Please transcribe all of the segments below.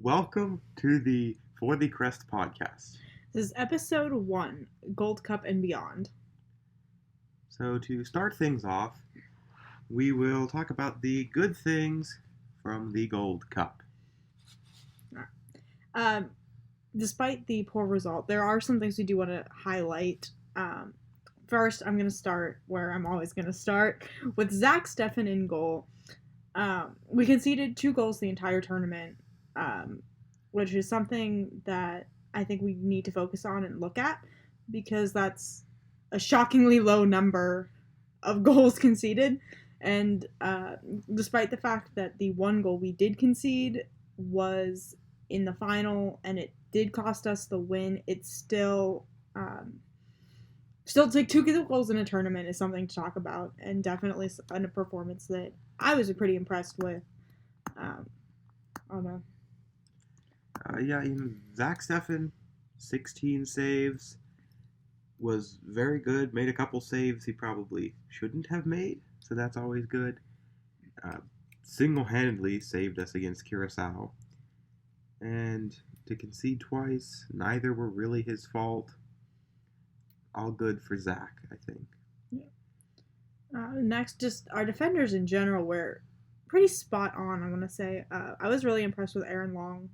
Welcome to the For the CREST podcast. This is episode 1, Gold Cup and Beyond. So, to start things off, we will talk about the good things from the Gold Cup. Despite the poor result, there are some things we do want to highlight. First, I'm going to start where I'm always going to start, with Zach Steffen in goal. We conceded 2 goals the entire tournament, which is something that I think we need to focus on and look at, because that's a shockingly low number of goals conceded. And despite the fact that the 1 goal we did concede was in the final and it did cost us the win, it's still to take 2 goals in a tournament is something to talk about, and definitely a performance that I was pretty impressed with. Zach Steffen, 16 saves, was very good. Made a couple saves he probably shouldn't have made, so that's always good. Single-handedly saved us against Curacao. And to concede twice, neither were really his fault. All good for Zach, I think. Next, just our defenders in general were pretty spot on, I want to say. I was really impressed with Aaron Long.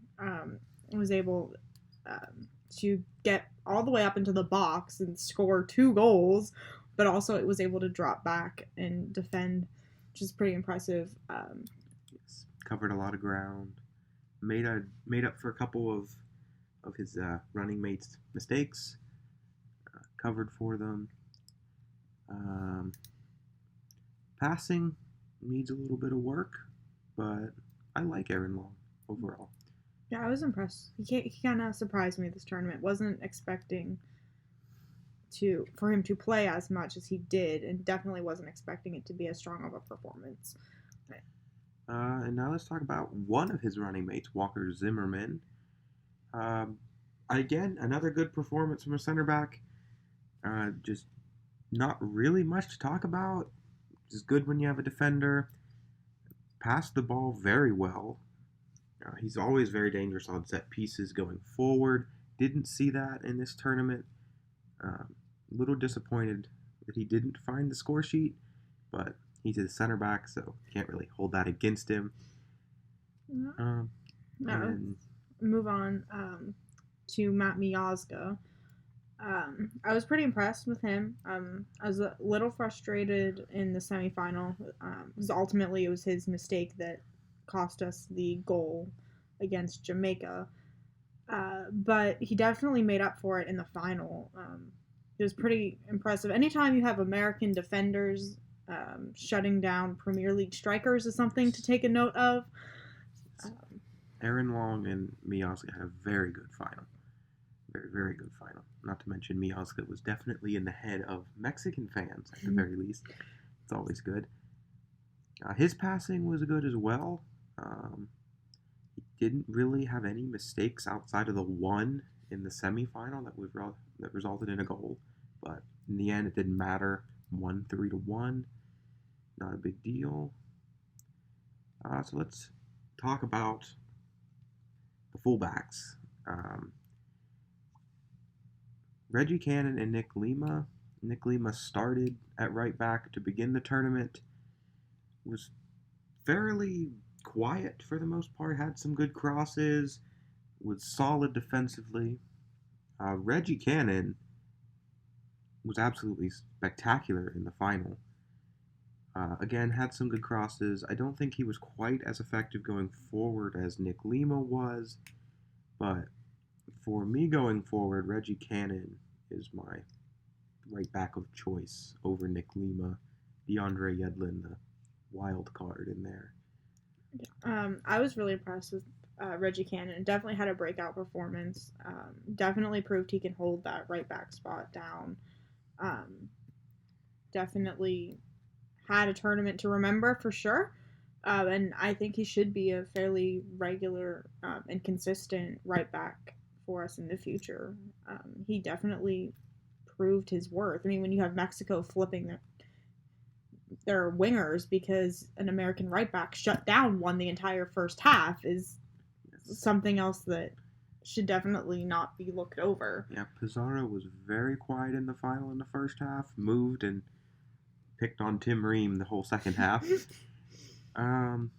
Was able to get all the way up into the box and score 2 goals, but also it was able to drop back and defend, which is pretty impressive. Yes, covered a lot of ground. Made up for a couple of his running mates' mistakes. Covered for them. Passing needs a little bit of work, but I like Aaron Long overall. Yeah, I was impressed. He kind of surprised me this tournament. Wasn't expecting for him to play as much as he did, and definitely wasn't expecting it to be as strong of a performance. And now let's talk about one of his running mates, Walker Zimmerman. Again, another good performance from a center back. Just not really much to talk about. Just good when you have a defender. Passed the ball very well. He's always very dangerous on set pieces going forward. Didn't see that in this tournament. A little disappointed that he didn't find the score sheet, but he's a center back, so can't really hold that against him. Move on to Matt Miazga. I was pretty impressed with him. I was a little frustrated in the semifinal, because ultimately it was his mistake that cost us the goal against Jamaica. But he definitely made up for it in the final. It was pretty impressive. Anytime you have American defenders shutting down Premier League strikers is something to take a note of. Aaron Long and Miazga had a very good final. Very, very good final. Not to mention Miazga was definitely in the head of Mexican fans, at the very least. It's always good. His passing was good as well. He didn't really have any mistakes outside of the one in the semifinal that resulted in a goal. But in the end, it didn't matter. 3-1. Not a big deal. So let's talk about the fullbacks. Reggie Cannon and Nick Lima. Nick Lima started at right back to begin the tournament. Was fairly quiet for the most part. Had some good crosses. Was solid defensively. Reggie Cannon was absolutely spectacular in the final. Again, had some good crosses. I don't think he was quite as effective going forward as Nick Lima was, but for me going forward, Reggie Cannon is my right back of choice over Nick Lima. DeAndre Yedlin, the wild card in there. I was really impressed with Reggie Cannon. Definitely had a breakout performance. Definitely proved he can hold that right back spot down. Definitely had a tournament to remember for sure. And I think he should be a fairly regular and consistent right back for us in the future. He definitely proved his worth. I mean, when you have Mexico flipping their wingers because an American right back shut down one the entire first half is something else that should definitely not be looked over. Yeah, Pizarro was very quiet in the final in the first half, moved and picked on Tim Ream the whole second half. Um,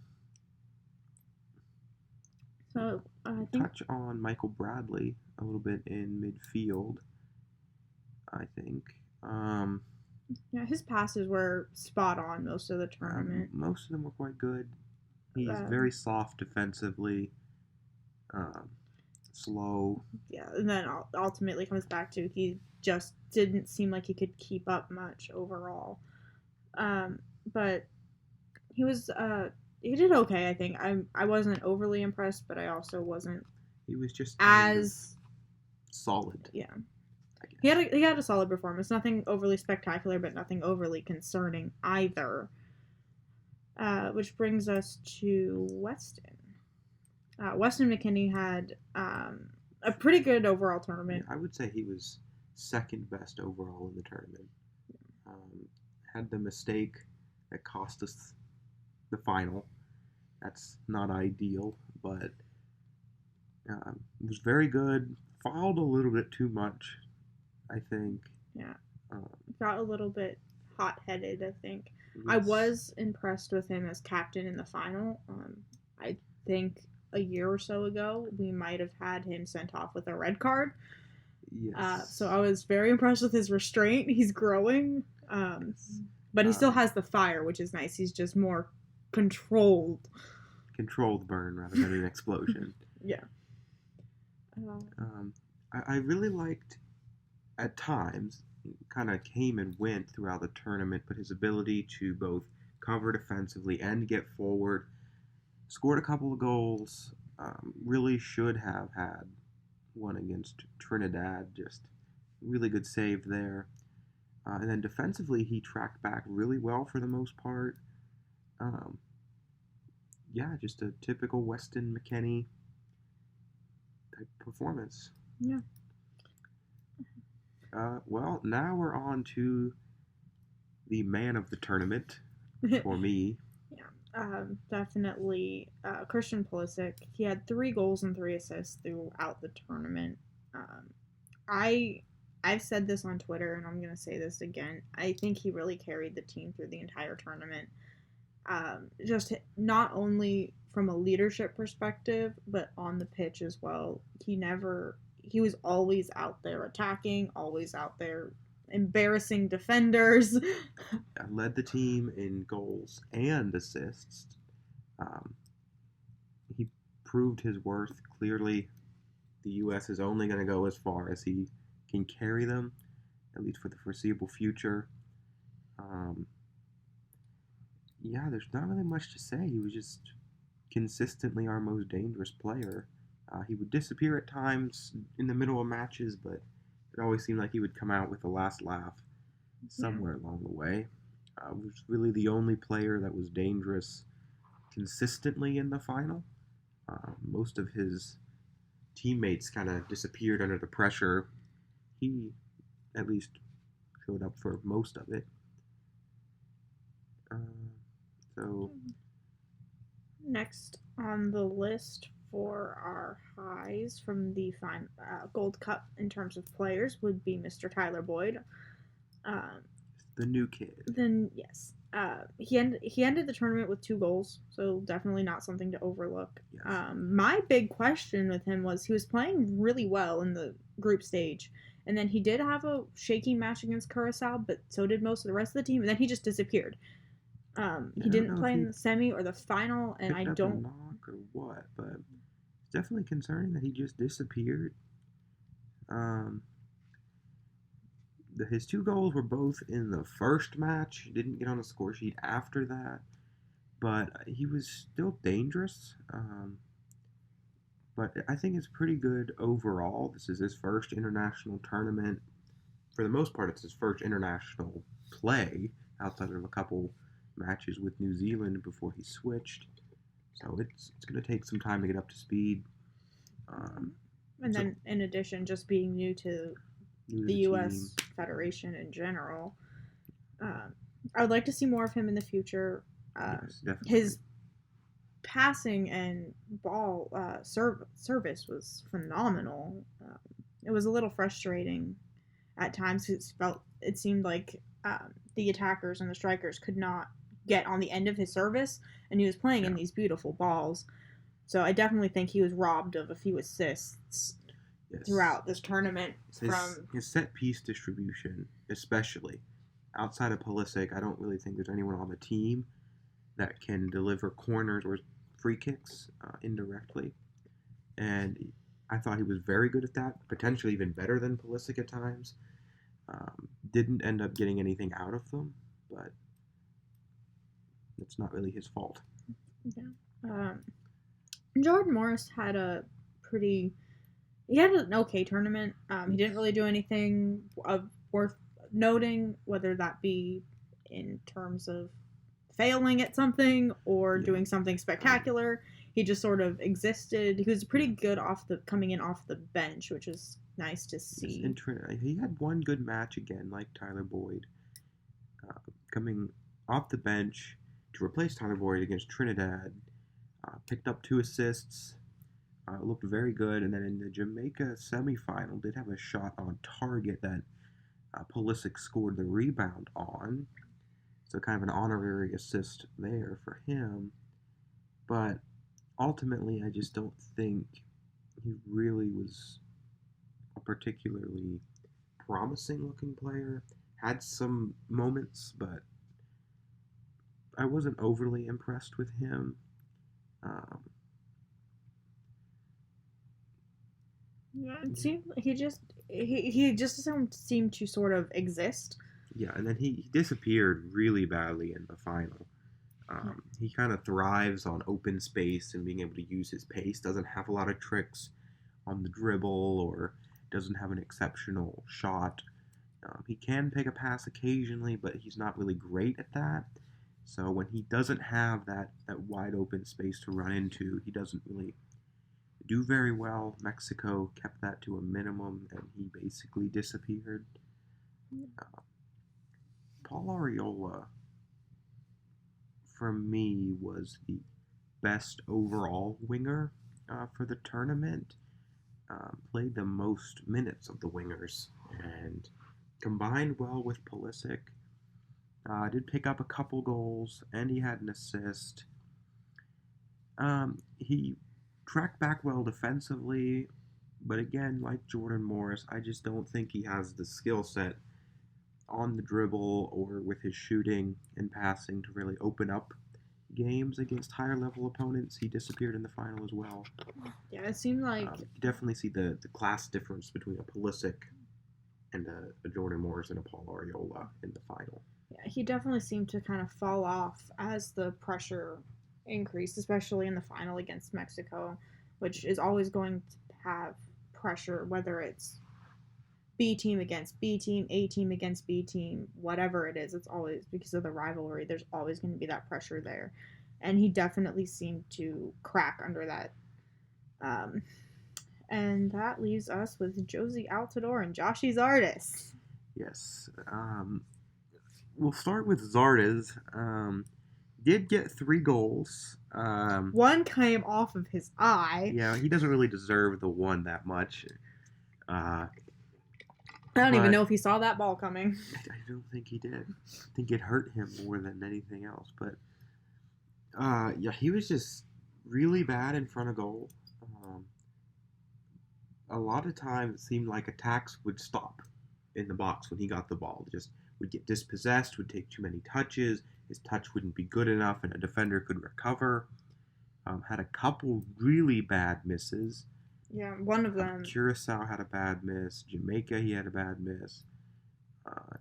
So I think touch on Michael Bradley a little bit in midfield, I think. yeah, his passes were spot on most of the tournament. Most of them were quite good. He's Um, very soft defensively, um, slow. yeah, and then ultimately comes back to he just didn't seem like he could keep up much overall. But he was he did okay. I think I wasn't overly impressed, but I also wasn't He was just kind of as solid. yeah. I guess. He had a solid performance. Nothing overly spectacular, but nothing overly concerning either. Which brings us to Weston. Weston McKinney had a pretty good overall tournament. Yeah, I would say he was second best overall in the tournament. Had the mistake that cost us the final. That's not ideal, but was very good. Fouled a little bit too much, I think. Yeah, got a little bit hot-headed. I think Yes. I was impressed with him as captain in the final. I think a year or so ago we might have had him sent off with a red card. Yes. So I was very impressed with his restraint. He's growing, but he still has the fire, which is nice. He's just more controlled. Controlled burn rather than an explosion. Yeah. I really liked, at times, kind of came and went throughout the tournament, but his ability to both cover defensively and get forward, scored a couple of goals, really should have had one against Trinidad, just really good save there. And then defensively, he tracked back really well for the most part. Yeah, just a typical Weston McKennie type performance. Yeah. Well, now we're on to the man of the tournament for me. Definitely Christian Pulisic. He had 3 goals and 3 assists throughout the tournament. I've said this on Twitter, and I'm gonna say this again. I think he really carried the team through the entire tournament. Just not only from a leadership perspective, but on the pitch as well. He was always out there attacking, always out there embarrassing defenders. Led the team in goals and assists. He proved his worth. Clearly, the U.S. is only going to go as far as he can carry them, at least for the foreseeable future. Yeah, there's not really much to say. He was just consistently our most dangerous player. He would disappear at times in the middle of matches, but it always seemed like he would come out with the last laugh somewhere along the way. Was really the only player that was dangerous consistently in the final. Most of his teammates kind of disappeared under the pressure. He at least showed up for most of it. So next on the list for our highs from the Gold Cup in terms of players would be Mr. Tyler Boyd. The new kid. Then yes, he ended the tournament with 2 goals, so definitely not something to overlook. Yes. My big question with him was he was playing really well in the group stage, and then he did have a shaky match against Curacao, but so did most of the rest of the team, and then he just disappeared. He didn't play in the semi or the final, and I don't know knock or what, but it's definitely concerning that he just disappeared. His 2 goals were both in the first match. He didn't get on the score sheet after that, but he was still dangerous. But I think it's pretty good overall. This is his first international tournament. For the most part, it's his first international play outside of a couple matches with New Zealand before he switched. So it's going to take some time to get up to speed. And then, in addition, just being new to the U.S. Federation in general, I would like to see more of him in the future. Yes, definitely. His passing and ball service was phenomenal. It was a little frustrating at times because it seemed like the attackers and the strikers could not get on the end of his service, and he was playing in Yeah. these beautiful balls. So I definitely think he was robbed of a few assists Yes. throughout this tournament. His set piece distribution, especially outside of Pulisic, I don't really think there's anyone on the team that can deliver corners or free kicks indirectly. And I thought he was very good at that, potentially even better than Pulisic at times. Didn't end up getting anything out of them, but it's not really his fault. Yeah. Jordan Morris had he had an okay tournament. He didn't really do anything worth noting, whether that be in terms of failing at something or doing something spectacular. He just sort of existed. He was pretty good coming in off the bench, which is nice to see. He had one good match again, like Tyler Boyd, coming off the bench to replace Tyler Boyd against Trinidad. Picked up 2 assists. Looked very good, and then in the Jamaica semifinal, did have a shot on target that Pulisic scored the rebound on. So kind of an honorary assist there for him. But ultimately, I just don't think he really was a particularly promising looking player. Had some moments, but I wasn't overly impressed with him. Yeah, it seemed he just doesn't seem to sort of exist. Yeah, and then he disappeared really badly in the final. He kind of thrives on open space and being able to use his pace. Doesn't have a lot of tricks on the dribble or doesn't have an exceptional shot. He can pick a pass occasionally, but he's not really great at that. So when he doesn't have that wide open space to run into, he doesn't really do very well. Mexico kept that to a minimum, and he basically disappeared. Paul Arriola, for me, was the best overall winger for the tournament. Played the most minutes of the wingers and combined well with Pulisic. Did pick up a couple goals, and he had an assist. He tracked back well defensively, but again, like Jordan Morris, I just don't think he has the skill set on the dribble or with his shooting and passing to really open up games against higher level opponents. He disappeared in the final as well. Yeah, it seemed like you definitely see the class difference between a Pulisic and a Jordan Morris and a Paul Arriola in the final. Yeah, he definitely seemed to kind of fall off as the pressure increased, especially in the final against Mexico, which is always going to have pressure, whether it's B team against B team, A team against B team, whatever it is. It's always because of the rivalry. There's always going to be that pressure there, and he definitely seemed to crack under that. And that leaves us with Josie Altidore and Joshy Zardes. Yes. We'll start with Zardes. Did get 3 goals. One came off of his eye. Yeah, he doesn't really deserve the one that much. I don't even know if he saw that ball coming. I don't think he did. I think it hurt him more than anything else. But yeah, he was just really bad in front of goal. A lot of times it seemed like attacks would stop in the box when he got the ball. Just would get dispossessed, would take too many touches. His touch wouldn't be good enough, and a defender could recover. Had a couple really bad misses. Yeah, one of them. Curacao had a bad miss. Jamaica, he had a bad miss.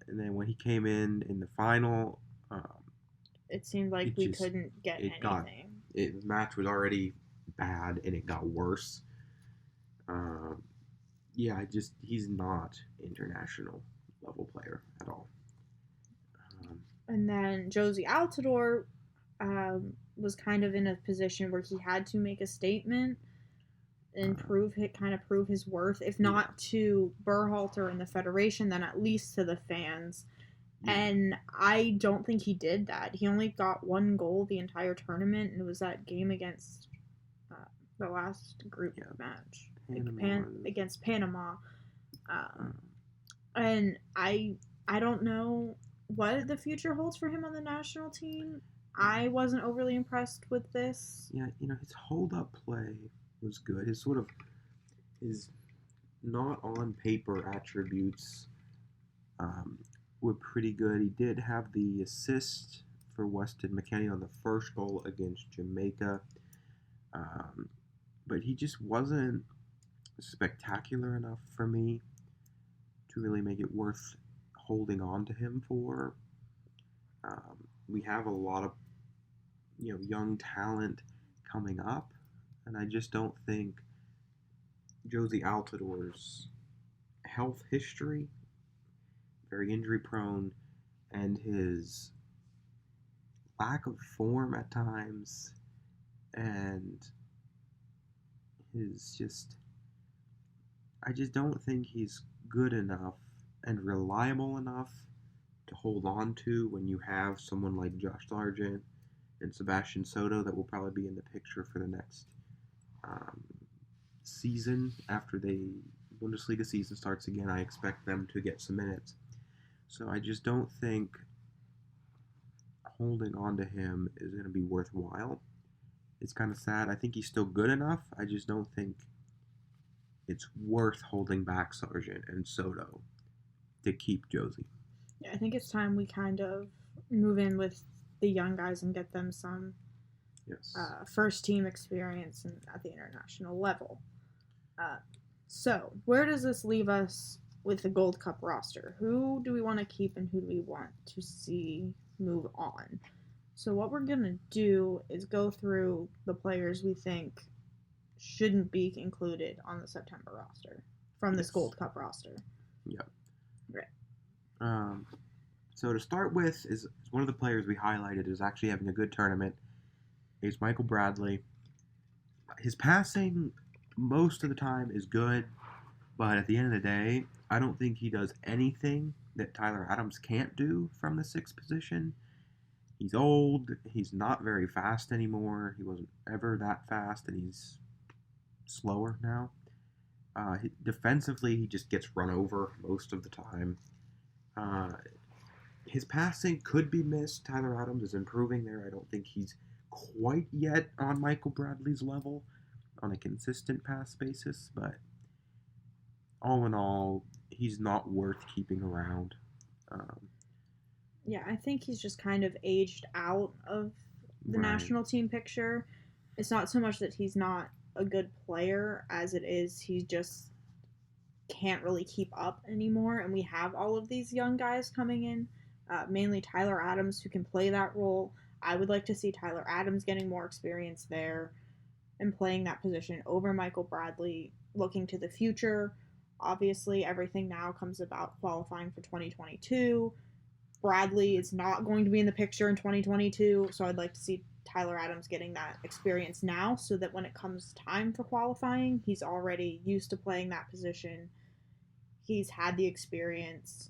And then when he came in the final, it seemed like we couldn't get anything. The match was already bad, and it got worse. Yeah, he's not international level player at all. And then Josie Altidore was kind of in a position where he had to make a statement and prove his worth, if not to Berhalter and the Federation, then at least to the fans. Yeah, And I don't think he did that. He only got one goal the entire tournament, and it was that game against uh, the last group yeah. match Panama. against Panama. Um, Um, and I don't know what the future holds for him on the national team. I wasn't overly impressed with this. yeah, his hold up play was good. His sort of his not on paper attributes um, were pretty good. He did have the assist for Weston McKennie on the first goal against Jamaica, um, but he just wasn't spectacular enough for me to really make it worth holding on to him for. We have a lot of young talent coming up, and I just don't think Josie Altidor's health history, very injury prone, and his lack of form at times, and his just I just don't think he's good enough and reliable enough to hold on to when you have someone like Josh Sargent and Sebastian Soto that will probably be in the picture for the next um, season after the Bundesliga season starts again. I expect them to get some minutes. So I just don't think holding on to him is going to be worthwhile. It's kind of sad. I think he's still good enough. I just don't think it's worth holding back Sargent and Soto to keep Josie. Yeah, I think it's time we kind of move in with the young guys and get them some Yes. first team experience at the international level. Uh, so, where does this leave us with the Gold Cup roster? Who do we want to keep and who do we want to see move on? So, what we're going to do is go through the players we think shouldn't be included on the September roster from this Gold Cup roster. Yep. Right. So to start with is one of the players we highlighted is actually having a good tournament. Is Michael Bradley. His passing most of the time is good, but at the end of the day, I don't think he does anything that Tyler Adams can't do from the sixth position. He's old. He's not very fast anymore. He wasn't ever that fast, and he's slower now. Defensively, he just gets run over most of the time. His passing could be missed. Tyler Adams is improving there. I don't think he's quite yet on Michael Bradley's level on a consistent pass basis, but all in all, he's not worth keeping around. Yeah, I think he's just kind of aged out of the Right. national team picture. It's not so much that he's not a good player as it is he just can't really keep up anymore. And we have all of these young guys coming in, mainly Tyler Adams, who can play that role. I would like to see Tyler Adams getting more experience there and playing that position over Michael Bradley, looking to the future. Obviously, everything now comes about qualifying for 2022. Bradley is not going to be in the picture in 2022, so I'd like to see Tyler Adams getting that experience now so that when it comes time for qualifying, he's already used to playing that position. He's had the experience,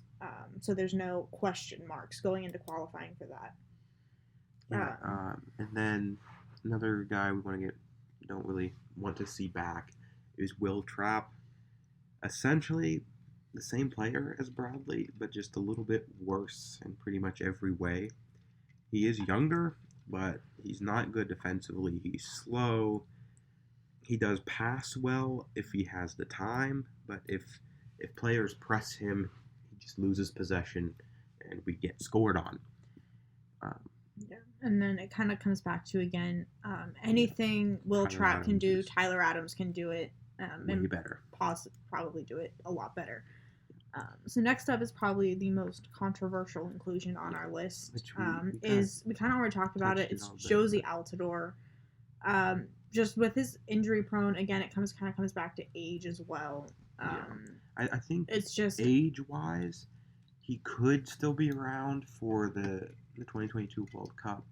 so there's no question marks going into qualifying for that. Yeah, and then another guy we don't really want to see back is Will Trapp. Essentially the same player as Bradley, but just a little bit worse in pretty much every way. He is younger, but he's not good defensively. He's slow. He does pass well if he has the time, but if players press him, he just loses possession, and we get scored on. Yeah, and then it kind of comes back to again, anything Will Trapp can do, Tyler Adams can do it, way better. Probably do it a lot better. So next up is probably the most controversial inclusion on our list. We kind of already talked about it. It's Josie Altidore. Just with his injury prone, again, it comes back to age as well. I think it's just age wise, he could still be around for the 2022 World Cup,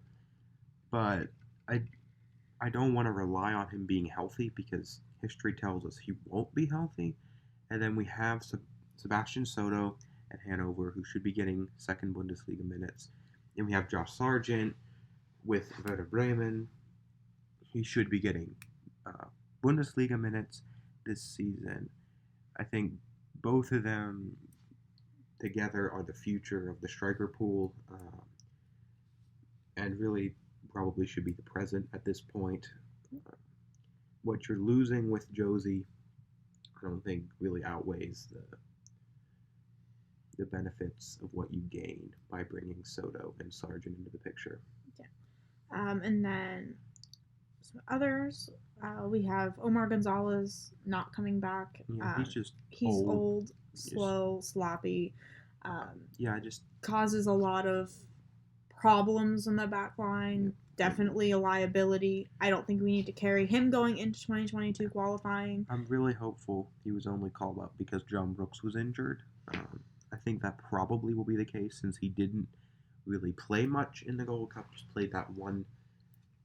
but I don't want to rely on him being healthy because history tells us he won't be healthy. And then we have Sebastian Soto at Hanover, who should be getting second Bundesliga minutes. And we have Josh Sargent with Werder Bremen. He should be getting Bundesliga minutes this season. I think both of them together are the future of the striker pool, and really probably should be the present at this point. What you're losing with Josie, I don't think really outweighs the benefits of what you gain by bringing Soto and Sargent into the picture. Yeah. And then some others. We have Omar Gonzalez not coming back. Yeah, he's old, slow, sloppy. Just causes a lot of problems in the back line. Definitely a liability. I don't think we need to carry him going into 2022 qualifying. I'm really hopeful he was only called up because John Brooks was injured. I think that probably will be the case since he didn't really play much in the Gold Cup. Just played that one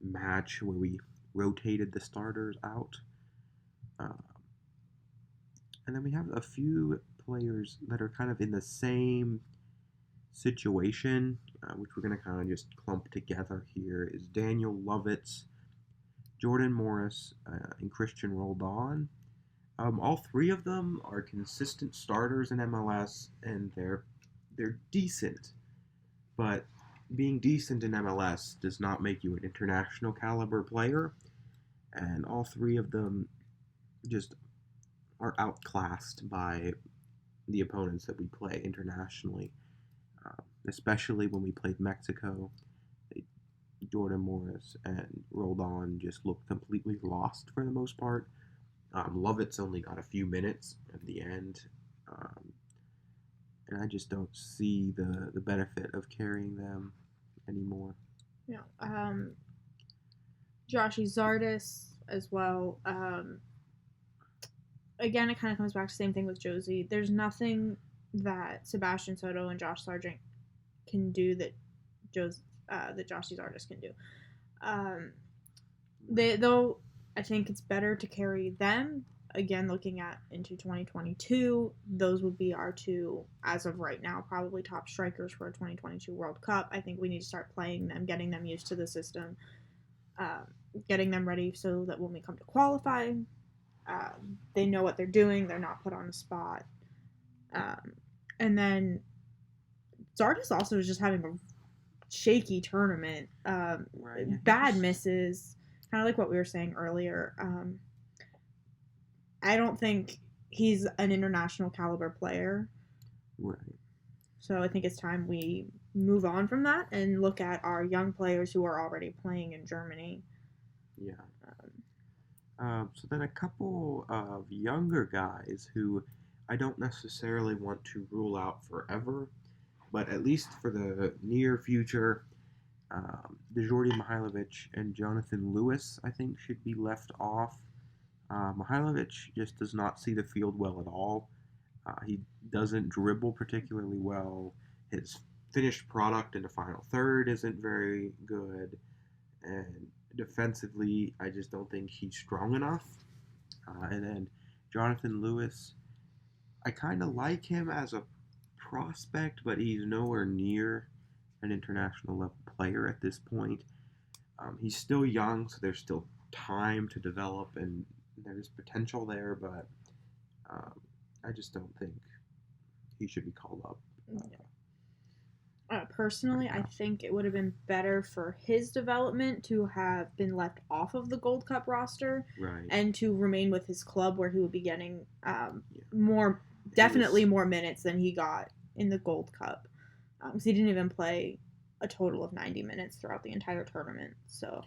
match where we rotated the starters out. And then we have a few players that are kind of in the same situation, which we're going to kind of just clump together here, is Daniel Lovitz, Jordan Morris, and Christian Roldan. All three of them are consistent starters in MLS, and they're decent. But being decent in MLS does not make you an international caliber player, and all three of them just are outclassed by the opponents that we play internationally. Especially when we played Mexico, Jordan Morris and Roldan just looked completely lost for the most part. Lovitz only got a few minutes at the end, and I just don't see the benefit of carrying them anymore. Yeah. Joshy Zardes as well. Again, it kind of comes back to the same thing with Josie. There's nothing that Sebastian Soto and Josh Sargent can do that Joshy Zardes can do. Though I think it's better to carry them. Again, looking at into 2022, those would be our two, as of right now, probably top strikers for a 2022 World Cup. I think we need to start playing them, getting them used to the system, getting them ready so that when we come to qualify, they know what they're doing. They're not put on the spot. And then Zardes also is just having a shaky tournament. Bad misses, kind of like what we were saying earlier. I don't think he's an international caliber player. Right. So I think it's time we move on from that and look at our young players who are already playing in Germany. Yeah. So then a couple of younger guys who I don't necessarily want to rule out forever, but at least for the near future, Djordje Mihailovic and Jonathan Lewis, I think, should be left off. Mihailovic just does not see the field well at all. He doesn't dribble particularly well. His finished product in the final third isn't very good. And defensively, I just don't think he's strong enough. And then Jonathan Lewis, I kind of like him as a prospect, but he's nowhere near an international level player at this point. He's still young, so there's still time to develop, and there's potential there, but I just don't think he should be called up. Personally, I think it would have been better for his development to have been left off of the Gold Cup roster, right, and to remain with his club where he would be getting more minutes than he got in the Gold Cup. Because he didn't even play a total of 90 minutes throughout the entire tournament. So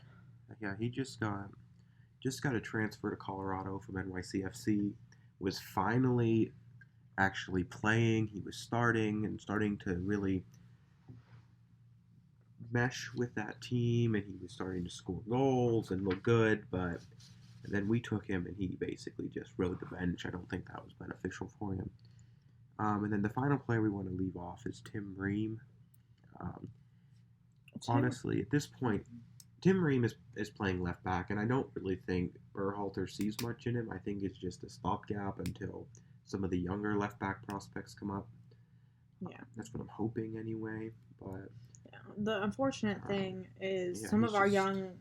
yeah, he just got a transfer to Colorado from NYCFC. Was finally actually playing. He was starting to really mesh with that team, and he was starting to score goals and look good, but then we took him and he basically just rode the bench. I don't think that was beneficial for him. And then the final player we want to leave off is Tim Ream. Honestly, at this point, Tim Ream is playing left back, and I don't really think Berhalter sees much in him. I think it's just a stopgap until some of the younger left back prospects come up. Yeah. That's what I'm hoping anyway. But Yeah. The unfortunate thing is yeah, some he's of our just young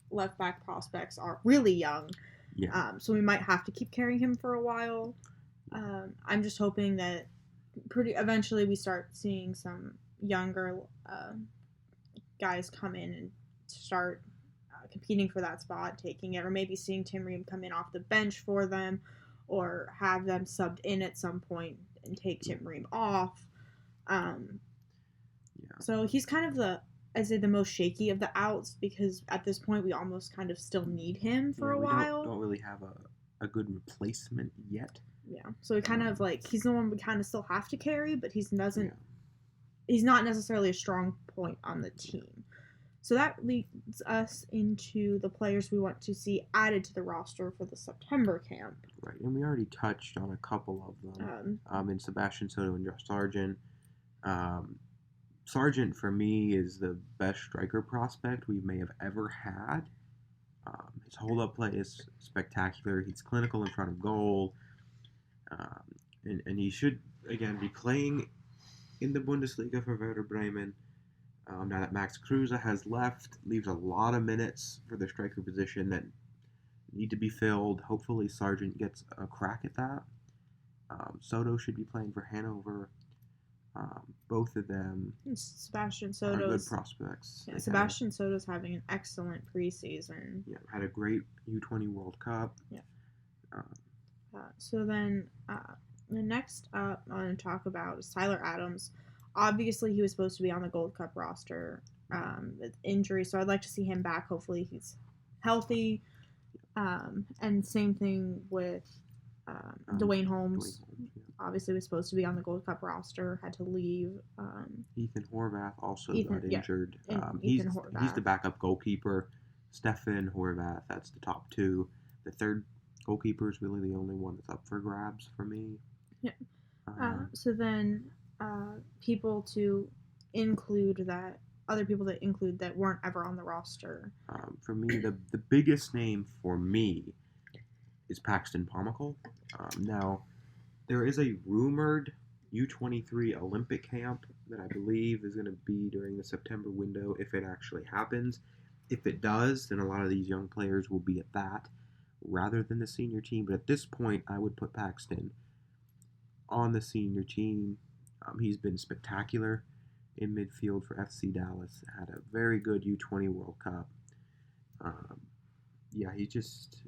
left back prospects are really young, yeah. so we might have to keep carrying him for a while. I'm just hoping that pretty eventually we start seeing some younger guys come in and start competing for that spot, taking it, or maybe seeing Tim Ream come in off the bench for them, or have them subbed in at some point and take Tim Ream off. Um, Yeah. so he's kind of I'd say the most shaky of the outs because at this point we almost kind of still need him for Yeah, a we while. don't really have a good replacement yet. Yeah, so we kind of he's the one we kind of still have to carry, but he's doesn't. Yeah. He's not necessarily a strong point on the team. So that leads us into the players we want to see added to the roster for the September camp. Right, and we already touched on a couple of them in Sebastian Soto and Josh Sargent. Sargent, for me, is the best striker prospect we may have ever had. His hold-up play is spectacular. He's clinical in front of goal. And he should, again, be playing in the Bundesliga for Werder Bremen. Now that Max Kruse has left, leaves a lot of minutes for the striker position that need to be filled. Hopefully Sargent gets a crack at that. Soto should be playing for Hanover. Both of them Sebastian are good Soto's prospects. yeah, Sebastian Soto's having an excellent preseason. Yeah, had a great U20 World Cup. Yeah. So then the next up I want to talk about is Tyler Adams. Obviously, he was supposed to be on the Gold Cup roster with injury, so I'd like to see him back. Hopefully, he's healthy. And same thing with Dwayne Holmes. Obviously, was supposed to be on the Gold Cup roster, had to leave. Ethan Horvath also got injured. He's the backup goalkeeper. Stefan Horvath, that's the top two. The third goalkeeper is really the only one that's up for grabs for me. Yeah. So then people to include that, other people that include that weren't ever on the roster. For me, the biggest name for me is Paxton Pomykal. Now, there is a rumored U23 Olympic camp that I believe is going to be during the September window if it actually happens. If it does, then a lot of these young players will be at that rather than the senior team. But at this point, I would put Paxton on the senior team. He's been spectacular in midfield for FC Dallas. Had a very good U20 World Cup. He's just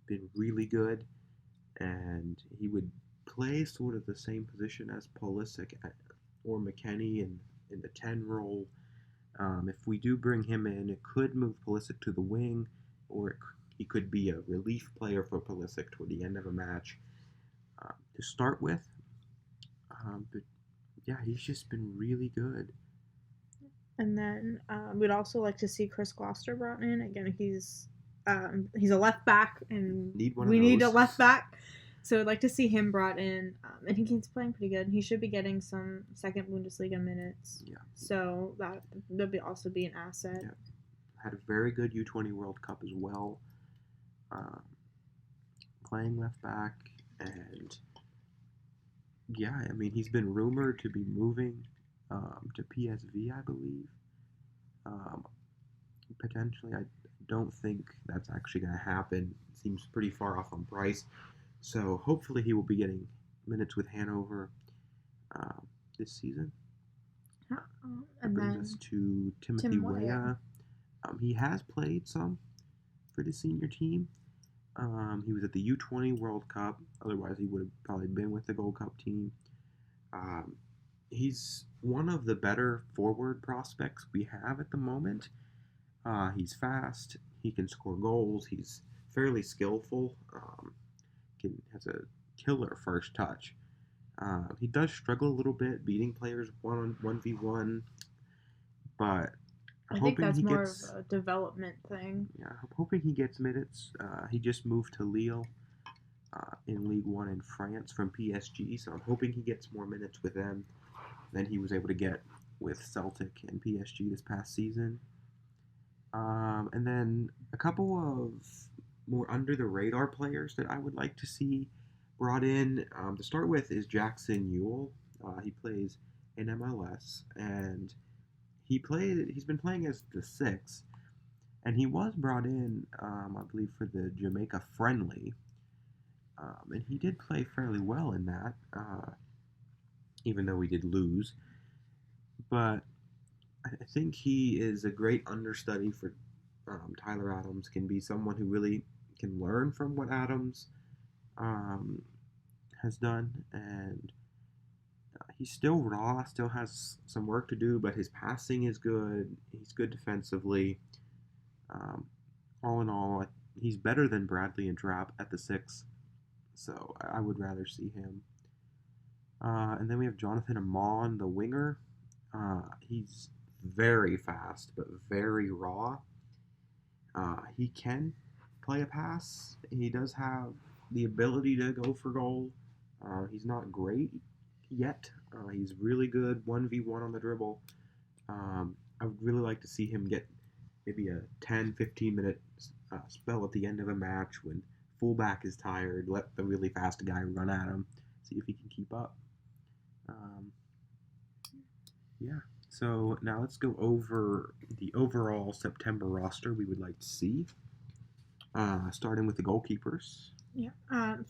been really good, and he would play sort of the same position as Pulisic or McKennie in the 10 role. If we do bring him in, it could move Pulisic to the wing, or he could be a relief player for Pulisic toward the end of a match to start with. But yeah, he's just been really good. And then we'd also like to see Chris Gloucester brought in. Again, he's a left back, and we need a left back. So I'd like to see him brought in. I think he's playing pretty good. He should be getting some second Bundesliga minutes. Yeah. So that'd also be an asset. Yeah. Had a very good U20 World Cup as well. Playing left back, and yeah, I mean, he's been rumored to be moving to PSV, I believe. Potentially, I don't think that's actually going to happen. Seems pretty far off on price. So hopefully he will be getting minutes with Hanover this season. That brings us to Timothy Weah. He has played some for the senior team. He was at the U20 World Cup. Otherwise, he would have probably been with the Gold Cup team. He's one of the better forward prospects we have at the moment. He's fast. He can score goals. He's fairly skillful. Has a killer first touch. He does struggle a little bit beating players 1v1, but I think that's more of a development thing. Yeah, I'm hoping he gets minutes. He just moved to Lille in League One in France from PSG, so I'm hoping he gets more minutes with them than he was able to get with Celtic and PSG this past season. And then a couple of more under-the-radar players that I would like to see brought in. To start with is Jackson Ewell. He plays in MLS, and he's been playing as the six, and he was brought in, I believe, for the Jamaica friendly, and he did play fairly well in that, even though we did lose. But I think he is a great understudy for Tyler Adams. Can be someone who really can learn from what Adams um, has done, and he's still raw, still has some work to do, but his passing is good. He's good defensively. Um, all in all, he's better than Bradley and Trapp at the six, so I would rather see him. And then we have Jonathan Amon, the winger. He's very fast, but very raw. He can play a pass. He does have the ability to go for goal. He's not great yet. He's really good 1v1 on the dribble. I would really like to see him get maybe a 10-15 minute spell at the end of a match when fullback is tired. Let the really fast guy run at him, see if he can keep up. Um, yeah. So now let's go over the overall September roster we would like to see. Starting with the goalkeepers. Yeah.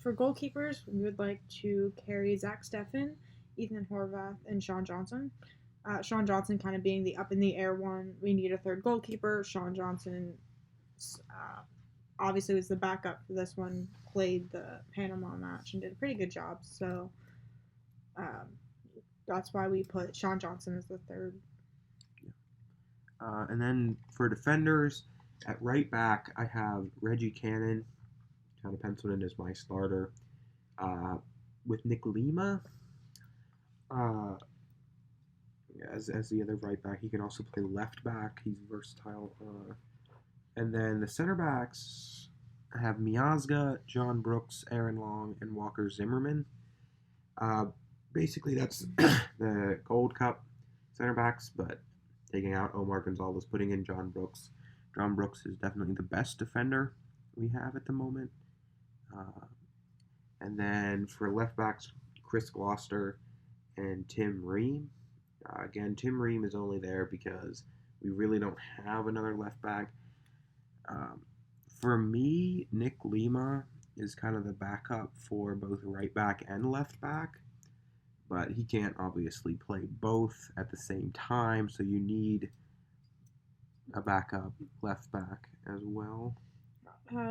For goalkeepers, we would like to carry Zach Steffen, Ethan Horvath, and Sean Johnson. Sean Johnson kind of being the up in the air one. We need a third goalkeeper. Sean Johnson obviously was the backup for this one, played the Panama match and did a pretty good job. So that's why we put Sean Johnson as the third. And then for defenders, at right back, I have Reggie Cannon, kind of penciled in as my starter. With Nick Lima uh, as the other right back, he can also play left back. He's versatile. And then the center backs have Miazga, John Brooks, Aaron Long, and Walker Zimmerman. Basically, that's the Gold Cup center backs, but taking out Omar Gonzalez, putting in John Brooks. John Brooks is definitely the best defender we have at the moment. And then for left backs, Chris Gloucester and Tim Ream. Again, Tim Ream is only there because we really don't have another left back. For me, Nick Lima is kind of the backup for both right back and left back, but he can't obviously play both at the same time, so you need a backup left back as well.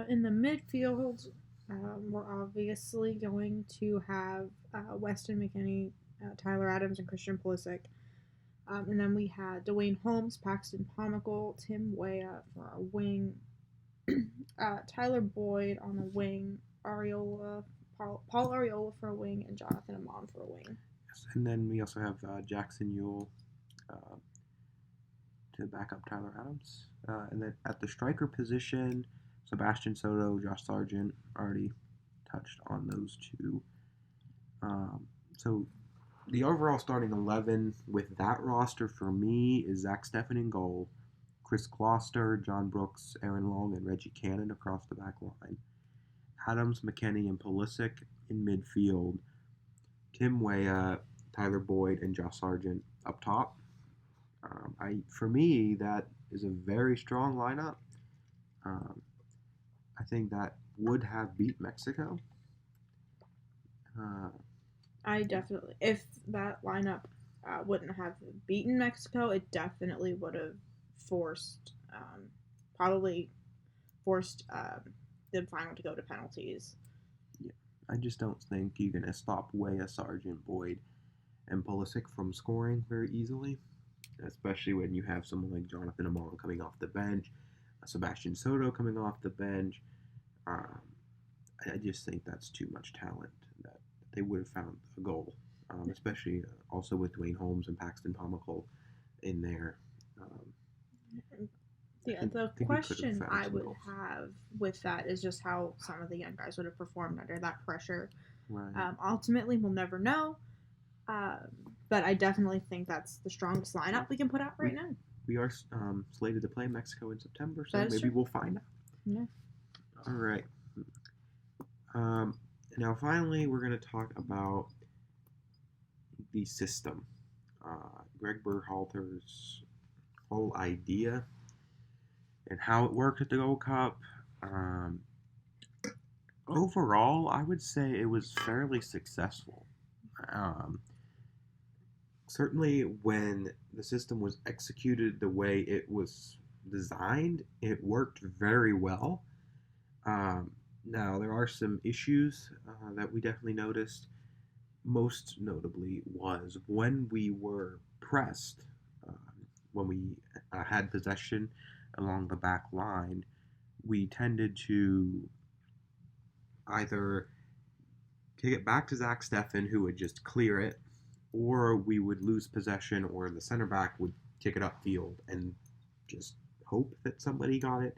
In the midfield, we're obviously going to have Weston McKennie, Tyler Adams, and Christian Pulisic. And then we had Dwayne Holmes, Paxton Pomykal, Tim Weah for our wing, Tyler Boyd on the wing, Paul Ariola for a wing, and Jonathan Amon for a wing. Yes, and then we also have Jackson Ewell to back up Tyler Adams. And then at the striker position, Sebastian Soto, Josh Sargent, already touched on those two. So the overall starting 11 with that roster for me is Zach Steffen in goal, Chris Gloucester, John Brooks, Aaron Long, and Reggie Cannon across the back line. Adams, McKennie, and Pulisic in midfield. Tim Weah, Tyler Boyd, and Josh Sargent up top. For me, that is a very strong lineup. I think that would have beat Mexico. I definitely, if that lineup wouldn't have beaten Mexico, it definitely would have probably forced the final to go to penalties. Yeah, I just don't think you're going to stop Weah, Sargent, Boyd, and Pulisic from scoring very easily, especially when you have someone like Jonathan Amon coming off the bench, Sebastian Soto coming off the bench. I just think that's too much talent that they would have found a goal, especially also with Dwayne Holmes and Paxton Pomykal in there. The question I would have with that is just how some of the young guys would have performed under that pressure. Right. Ultimately, we'll never know. But I definitely think that's the strongest lineup we can put out right now. We are slated to play Mexico in September, so maybe true. We'll find out. Yeah. All right. Now, finally, we're going to talk about the system. Greg Berhalter's whole idea and how it worked at the Gold Cup. Um, Overall, I would say it was fairly successful. Um, Certainly, when the system was executed the way it was designed, it worked very well. Now, there are some issues that we definitely noticed. Most notably was when we were pressed, when we had possession along the back line, we tended to either kick it back to Zach Steffen, who would just clear it, or we would lose possession, or the center back would kick it upfield and just hope that somebody got it.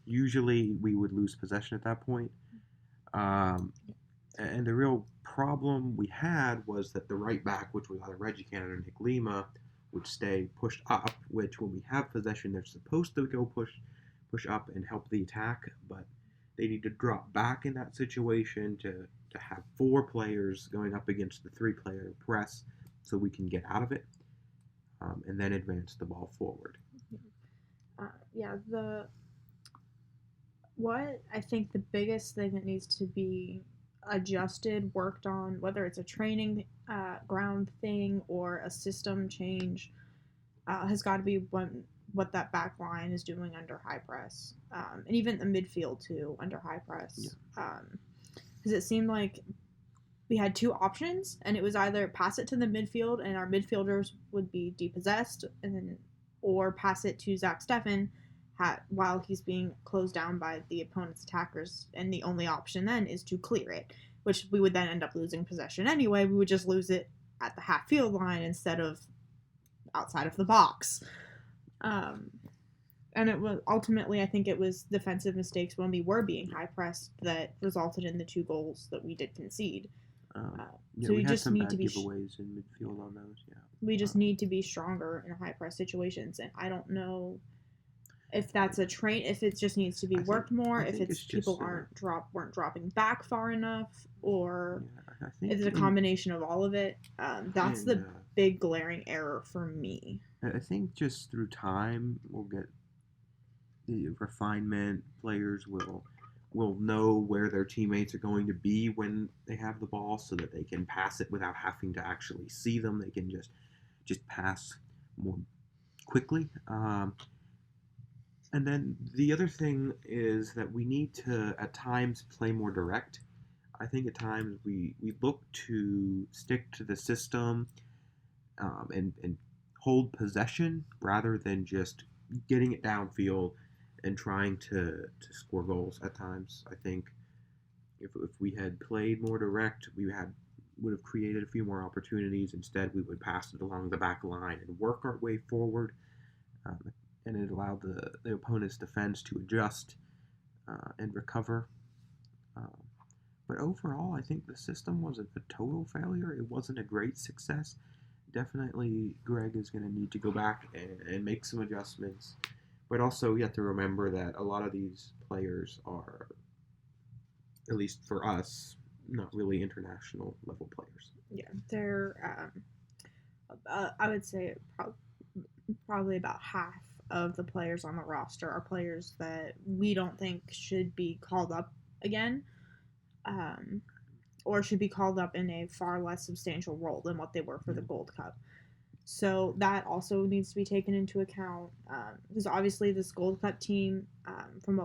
Usually, we would lose possession at that point. Um, and the real problem we had was that the right back, which was either Reggie Cannon or Nick Lima, would stay pushed up. Which, when we have possession, they're supposed to go push up and help the attack, but they need to drop back in that situation to have four players going up against the three-player press so we can get out of it and then advance the ball forward. Yeah, what I think the biggest thing that needs to be adjusted, worked on, whether it's a training ground thing or a system change, has got to be what that back line is doing under high press, and even the midfield too under high press. Because it seemed like we had two options, and it was either pass it to the midfield and our midfielders would be depossessed, and then or pass it to Zach Steffen while he's being closed down by the opponent's attackers, and the only option then is to clear it, which we would then end up losing possession anyway. We would just lose it at the half field line instead of outside of the box. And it was ultimately, I think it was defensive mistakes when we were being high pressed that resulted in the 2 goals that we did concede. So we just need to be giveaways in midfield on those. Yeah, we just need to be stronger in high press situations, and I don't know if that's if it just needs to be worked more, if it's people weren't dropping back far enough, or if it's a combination of all of it. That's the big glaring error for me. I think just through time we'll get the refinement. Players will know where their teammates are going to be when they have the ball, so that they can pass it without having to actually see them. They can just pass more quickly. And then the other thing is that we need to, at times, play more direct. I think at times we look to stick to the system and hold possession rather than just getting it downfield and trying to score goals at times. I think if we had played more direct, would have created a few more opportunities. Instead, we would pass it along the back line and work our way forward. And it allowed the opponent's defense to adjust and recover. But overall, I think the system wasn't a total failure. It wasn't a great success. Definitely, Greg is going to need to go back and make some adjustments. But also, you have to remember that a lot of these players are, at least for us, not really international level players. Yeah, they're, I would say probably about half of the players on the roster are players that we don't think should be called up again, or should be called up in a far less substantial role than what they were for the Gold Cup. So that also needs to be taken into account, because obviously this Gold Cup team, from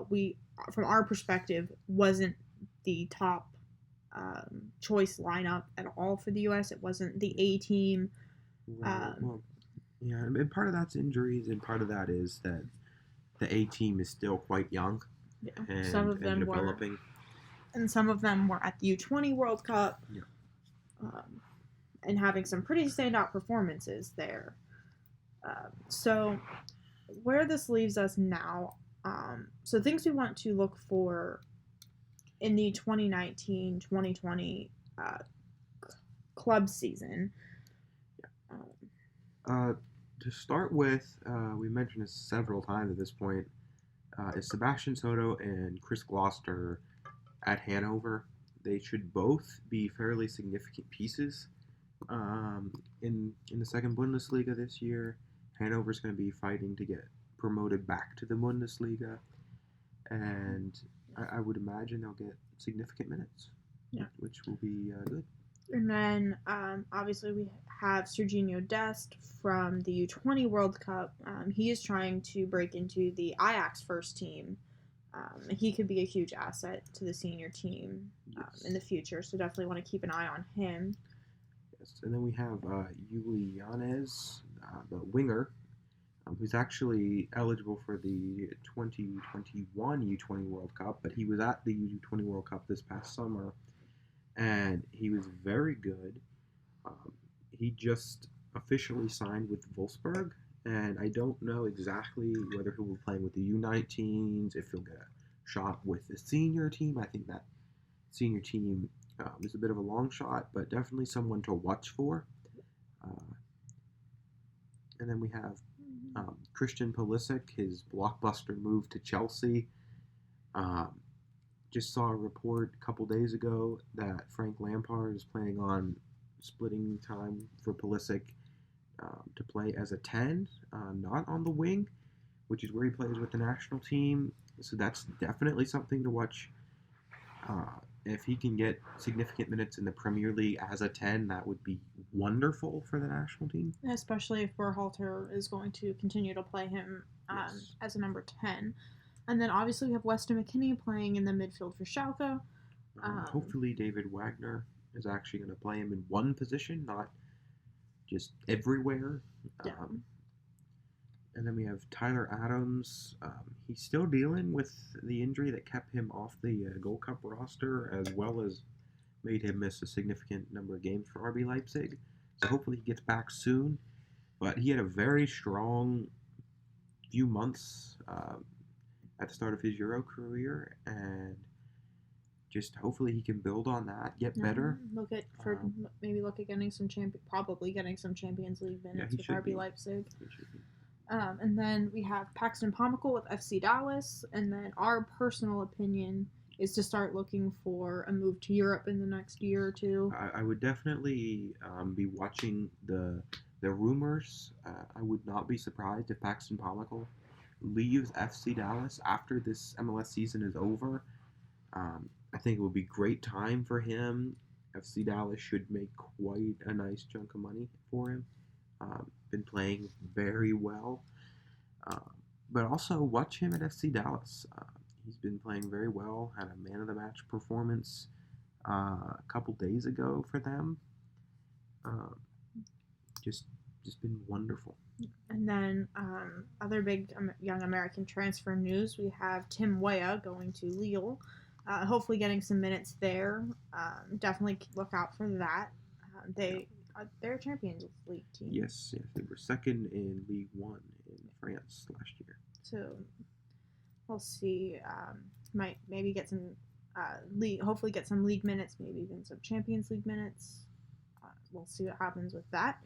our perspective, wasn't the top choice lineup at all for the U.S. It wasn't the A team. Yeah, and part of that's injuries, and part of that is that the A team is still quite young. Yeah, some of them developing. And some of them were at the U20 World Cup. Yeah. And having some pretty standout performances there. So where this leaves us now, so things we want to look for in the 2019-2020 club season. To start with, we mentioned this several times at this point, is Sebastian Soto and Chris Gloucester at Hanover. They should both be fairly significant pieces Um, in the second Bundesliga this year, Hanover's going to be fighting to get promoted back to the Bundesliga, and I would imagine they'll get significant minutes, Yeah. which will be good. And then obviously we have Serginho Dest from the U20 World Cup. He is trying to break into the Ajax first team. He could be a huge asset to the senior team Yes. in the future, so definitely want to keep an eye on him. Yes. And then we have Yuli Yanez, the winger, who's actually eligible for the 2021 U20 World Cup, but he was at the U20 World Cup this past summer, and he was very good. Um, he just officially signed with Wolfsburg, and I don't know exactly whether he will be playing with the U19s, if he'll get a shot with the senior team. I think that senior team is a bit of a long shot, but definitely someone to watch for. Uh, and then we have Christian Pulisic, his blockbuster move to Chelsea. Um, just saw a report a couple days ago that Frank Lampard is planning on splitting time for Pulisic to play as a 10, not on the wing, which is where he plays with the national team. So that's definitely something to watch. If he can get significant minutes in the Premier League as a 10, that would be wonderful for the national team. Especially if Berhalter is going to continue to play him Yes. as a number 10. And then obviously we have Weston McKennie playing in the midfield for Schalke. Hopefully, David Wagner is actually going to play him in one position, not just everywhere. Yeah. And then we have Tyler Adams. He's still dealing with the injury that kept him off the Gold Cup roster, as well as made him miss a significant number of games for RB Leipzig. So hopefully he gets back soon. But he had a very strong few months at the start of his Euro career, and just hopefully he can build on that, get better. Maybe look at getting some probably getting some Champions League minutes with RB Leipzig. And then we have Paxton Pomykal with FC Dallas, and then our personal opinion is to start looking for a move to Europe in the next year or two. I would definitely be watching the rumors. I would not be surprised if Paxton Pomykal leaves FC Dallas after this MLS season is over. I think it would be great time for him. FC Dallas should make quite a nice chunk of money for him. Been playing very well. But also watch him at FC Dallas. He's been playing very well. Had a man of the match performance a couple days ago for them. Just been wonderful. And then other big young American transfer news, we have Tim Weah going to Lille. Hopefully getting some minutes there. Definitely look out for that. They're a Champions League team. Yes, they were second in League One in France last year. So we'll see. Might maybe get some league. Hopefully get some league minutes. Maybe even some Champions League minutes. We'll see what happens with that.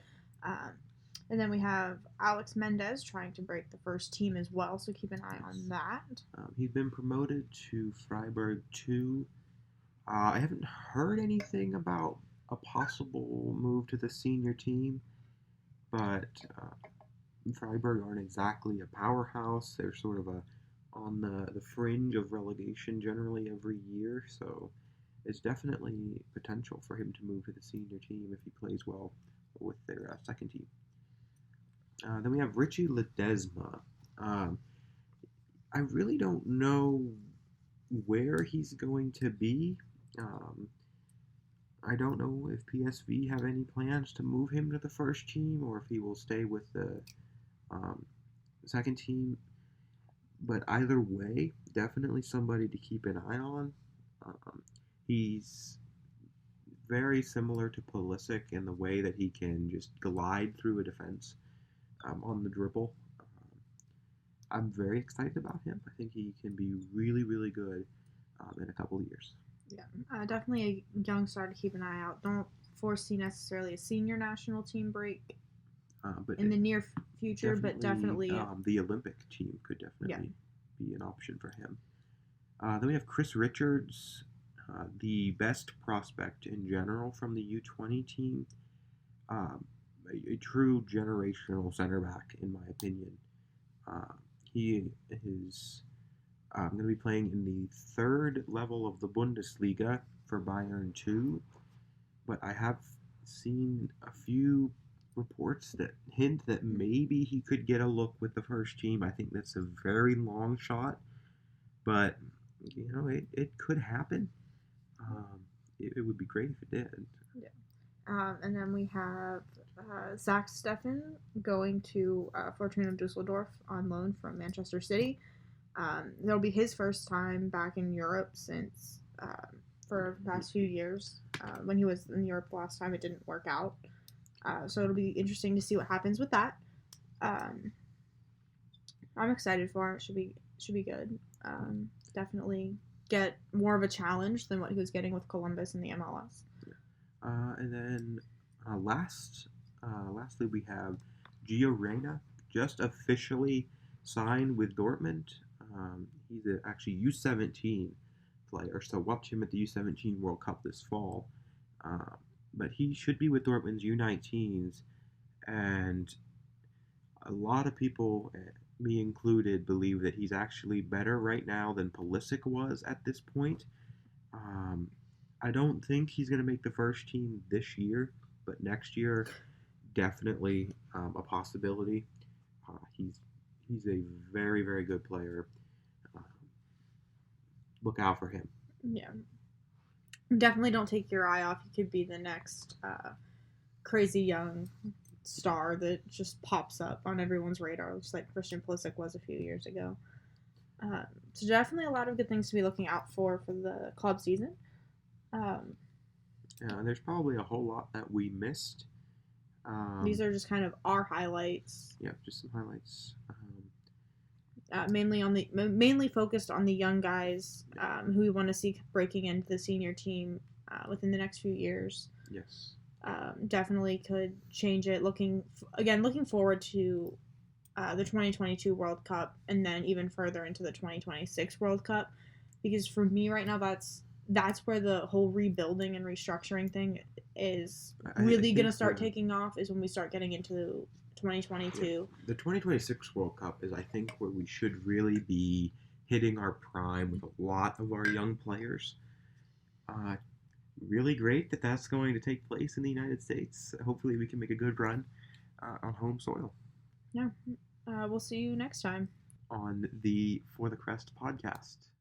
And then we have Alex Mendez trying to break the first team as well, so keep an eye on that. He's been promoted to Freiburg 2. I haven't heard anything about a possible move to the senior team, but Freiburg aren't exactly a powerhouse. They're sort of on the fringe of relegation generally every year, so it's definitely potential for him to move to the senior team if he plays well with their second team. Then we have Richie Ledesma. I really don't know where he's going to be. I don't know if PSV have any plans to move him to the first team or if he will stay with the second team. But either way, definitely somebody to keep an eye on. He's very similar to Pulisic in the way that he can just glide through a defense on the dribble. I'm very excited about him. I think he can be really, really good in a couple of years. Yeah, definitely a young star to keep an eye out. Don't foresee necessarily a senior national team break but in the near future, but definitely the Olympic team could definitely be an option for him. Then we have Chris Richards, the best prospect in general from the U20 team. Um, a true generational center back, in my opinion. Uh, he is going to be playing in the third level of the Bundesliga for Bayern 2, but I have seen a few reports that hint that maybe he could get a look with the first team. I think that's a very long shot, but it could happen. Um, it would be great if it did. Yeah. And then we have Zach Steffen going to Fortuna Dusseldorf on loan from Manchester City. That'll be his first time back in Europe since for the past few years. When he was in Europe last time, it didn't work out. So it'll be interesting to see what happens with that. Um, I'm excited for it. Should be good. Definitely get more of a challenge than what he was getting with Columbus in the MLS. And then lastly, we have Gio Reyna just officially signed with Dortmund. He's actually U17 player, so watch him at the U17 World Cup this fall. Uh, but he should be with Dortmund's U19s, and a lot of people, me included, believe that he's actually better right now than Pulisic was at this point. Um, I don't think he's going to make the first team this year, but next year, definitely a possibility. He's a very very good player. Uh, Look out for him. Yeah, definitely don't take your eye off. He could be the next crazy young star that just pops up on everyone's radar, just like Christian Pulisic was a few years ago. So definitely a lot of good things to be looking out for the club season. Um, And there's probably a whole lot that we missed. These are just kind of our highlights. Yeah, just some highlights. Mainly focused on the young guys who we want to see breaking into the senior team within the next few years. Yes. Definitely could change it. Looking forward to the 2022 World Cup and then even further into the 2026 World Cup, because for me right now that's where the whole rebuilding and restructuring thing is really going to start taking off, is when we start getting into 2022. Yeah. The 2026 World Cup is, I think, where we should really be hitting our prime with a lot of our young players. Really great that that's going to take place in the United States. Hopefully, we can make a good run on home soil. Yeah. We'll see you next time On the For the CREST podcast.